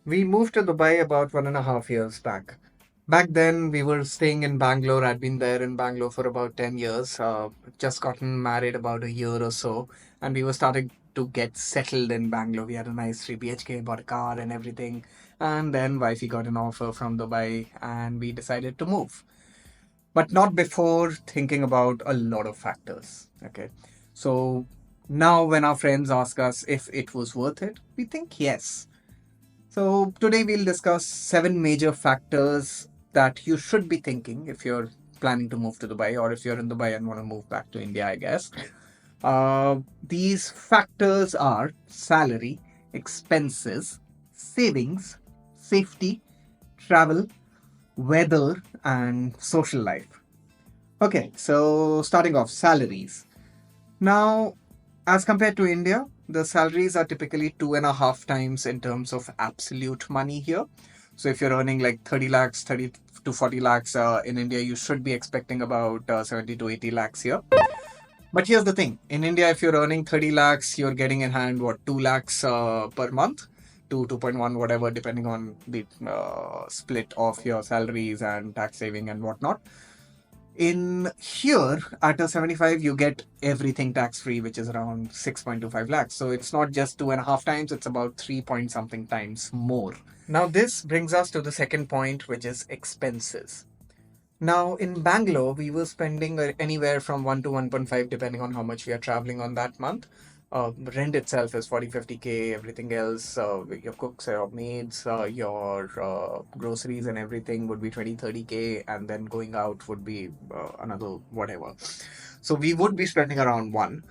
We moved to Dubai about 1.5 years back. Back then, we were staying in Bangalore. I'd been there in Bangalore for about 10 years. Just gotten married about a year or so. And we were starting to get settled in Bangalore. We had a nice 3 BHK, bought a car and everything. And then wifey got an offer from Dubai and we decided to move. But not before thinking about a lot of factors. Okay. So now when our friends ask us if it was worth it, we think yes. So, today we'll discuss 7 major factors that you should be thinking if you're planning to move to Dubai or if you're in Dubai and want to move back to India, I guess. These factors are salary, expenses, savings, safety, travel, weather, and social life. Okay, so starting off, salaries. Now, as compared to India, the salaries are typically 2.5 times in terms of absolute money here. So if you're earning like 30 lakhs, 30 to 40 lakhs in India, you should be expecting about 70 to 80 lakhs here. But here's the thing. In India, if you're earning 30 lakhs, you're getting in hand, what, 2 lakhs per month? 2.1, whatever, depending on the split of your salaries and tax saving and whatnot. In here, at a 75, you get everything tax free, which is around 6.25 lakhs. So it's not just 2.5 times, it's about 3 point something times more. Now, this brings us to the second point, which is expenses. Now, in Bangalore, we were spending anywhere from 1 to 1.5, depending on how much we are traveling on that month. Rent itself is 40-50K, everything else, your cooks, your maids, your groceries and everything would be 20-30K, and then going out would be another whatever. So we would be spending around one.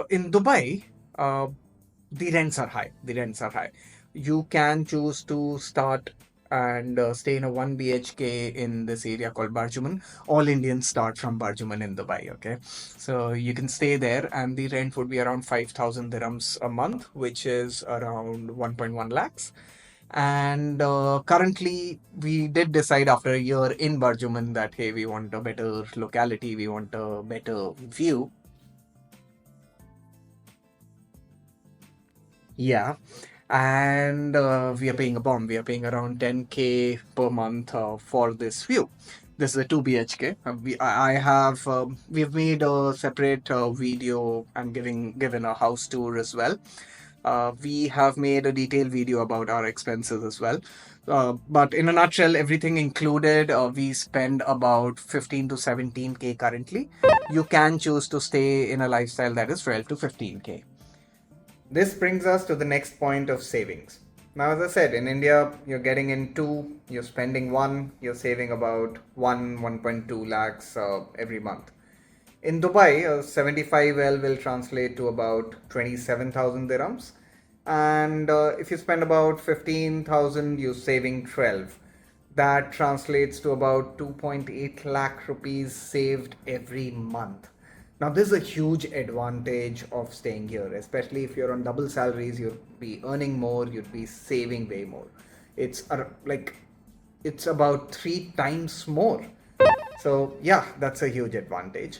In Dubai, the rents are high. The rents are high. You can choose to start and stay in a 1 BHK in this area called Barjuman. All Indians start from Barjuman in Dubai, okay? So you can stay there, and the rent would be around 5,000 dirhams a month, which is around 1.1 lakhs. And currently, we did decide after a year in Barjuman that, hey, we want a better locality, we want a better view. Yeah. And we are paying a bomb. We are paying around 10K per month for this view. This is a 2 BHK. I have we've made a separate video and given a house tour as well. We have made a detailed video about our expenses as well. But in a nutshell, everything included, we spend about 15 to 17K currently. You can choose to stay in a lifestyle that is 12 to 15K. This brings us to the next point of savings. Now, as I said, in India, you're getting in two, you're spending one, you're saving about 1.2 lakhs every month. In Dubai, a 75L will translate to about 27,000 dirhams. And if you spend about 15,000, you're saving 12. That translates to about 2.8 lakh rupees saved every month. Now, this is a huge advantage of staying here, especially if you're on double salaries, you'd be earning more, you'd be saving way more. It's like it's about 3 times more. So, yeah, that's a huge advantage.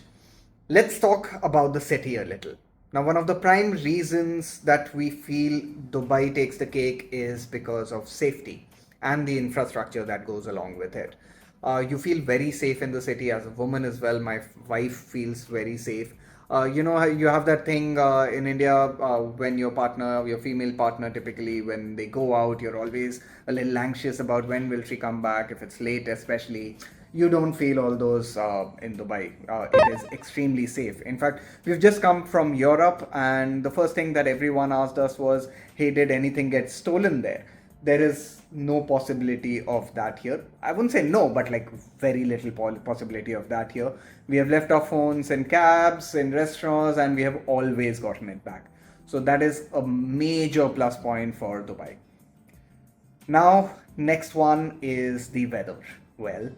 Let's talk about the city a little. Now, one of the prime reasons that we feel Dubai takes the cake is because of safety and the infrastructure that goes along with it. You feel very safe in the city as a woman as well. My wife feels very safe. You have that thing in India when your partner, your female partner, typically when they go out, you're always a little anxious about when will she come back, if it's late, especially. You don't feel all those in Dubai. It is extremely safe. In fact, we've just come from Europe, and the first thing that everyone asked us was, hey, did anything get stolen there? There is no possibility of that here. I wouldn't say no, but like very little possibility of that here. We have left our phones in cabs, in restaurants, and we have always gotten it back. So that is a major plus point for Dubai. Now, next one is the weather. Well,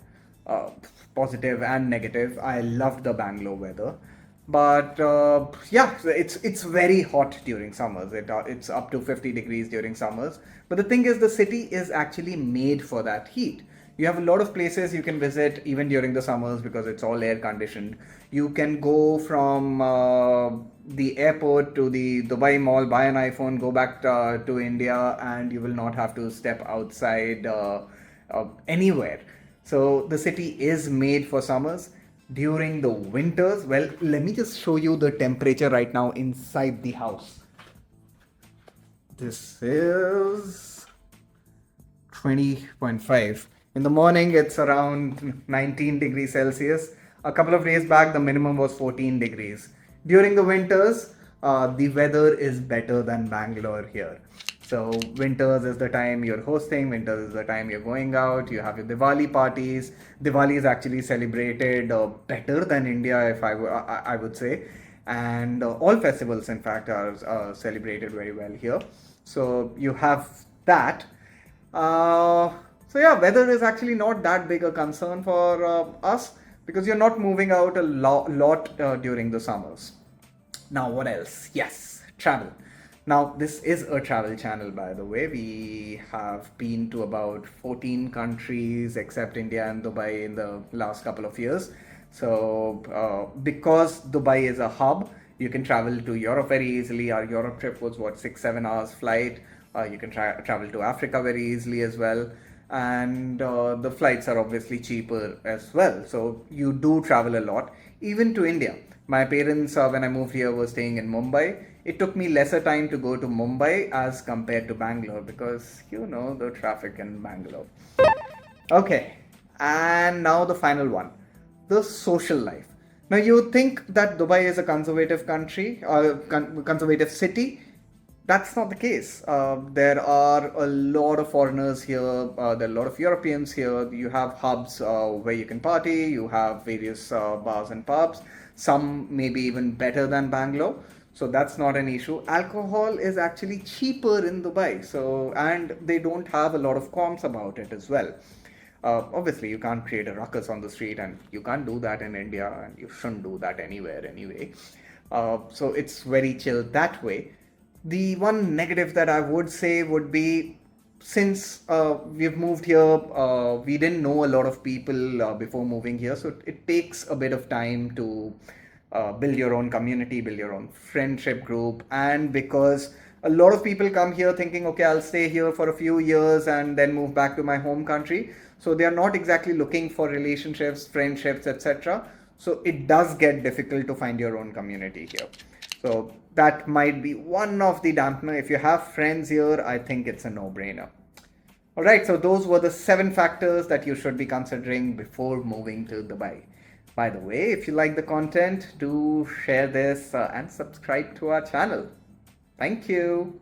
uh, positive and negative. I loved the Bangalore weather, but yeah, it's very hot during summers. It's up to 50 degrees during summers. But the thing is, the city is actually made for that heat. You have a lot of places you can visit even during the summers because it's all air conditioned. You can go from the airport to the Dubai Mall, buy an iPhone, go back to India, and you will not have to step outside anywhere. So the city is made for summers. During the winters, well, let me just show you the temperature right now inside the house. This is 20.5. In the morning, it's around 19 degrees Celsius. A couple of days back, the minimum was 14 degrees. During the winters, the weather is better than Bangalore here. So, winters is the time you're hosting, winters is the time you're going out, you have your Diwali parties. Diwali is actually celebrated better than India, if I would say. And all festivals, in fact, are celebrated very well here. So, you have that. Uh, so yeah, weather is actually not that big a concern for us because you're not moving out a lot during the summers. Now, what else? Yes, travel. Now, this is a travel channel, by the way. We have been to about 14 countries except India and Dubai in the last couple of years. So, because Dubai is a hub, you can travel to Europe very easily. Our Europe trip was what, 6-7 hours flight. You can travel to Africa very easily as well. And the flights are obviously cheaper as well. So, you do travel a lot, even to India. My parents, when I moved here, were staying in Mumbai. It took me lesser time to go to Mumbai as compared to Bangalore because you know the traffic in Bangalore. Okay, and now the final one, the social life. Now you think that Dubai is a conservative country or conservative city. That's not the case. There are a lot of foreigners here. There are a lot of Europeans here. You have hubs where you can party. You have various bars and pubs. Some maybe even better than Bangalore. So that's not an issue. Alcohol is actually cheaper in Dubai. So and they don't have a lot of qualms about it as well. Obviously, you can't create a ruckus on the street, and you can't do that in India, and you shouldn't do that anywhere anyway. So it's very chill that way. The one negative that I would say would be since we've moved here, we didn't know a lot of people before moving here, so it takes a bit of time to build your own community, build your own friendship group, and because a lot of people come here thinking, okay, I'll stay here for a few years and then move back to my home country. So they are not exactly looking for relationships, friendships, etc. So it does get difficult to find your own community here. So that might be one of the dampener. If you have friends here, I think it's a no-brainer. All right, so those were the 7 factors that you should be considering before moving to Dubai. By the way, if you like the content, do share this and subscribe to our channel. Thank you.